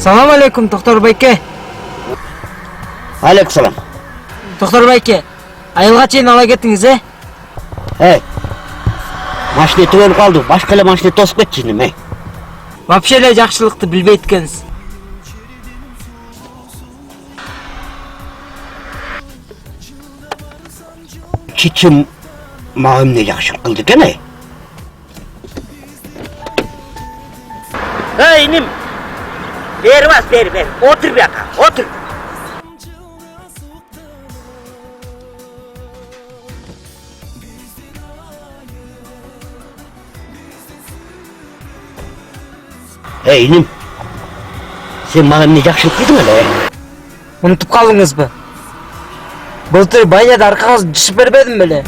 Салам алейкум, доктор байке. Алейкум салам. Доктор байке, айылга чейин ала кетиңиз, Машина түгөнүп калды. Башка эле машина тосуп кетчү неме? Вообще эле жакшылыкты билбейт экенсиз. Чичим мага эмне жакшылык кылды экен, иним. Бери бас, бери. Отур бияка, отур. Иним. Сен мага эмне жакшылык кылдың эле? Унутуп калдыңызбы? Былтыр баняда аркаңызды жышып бербедим беле?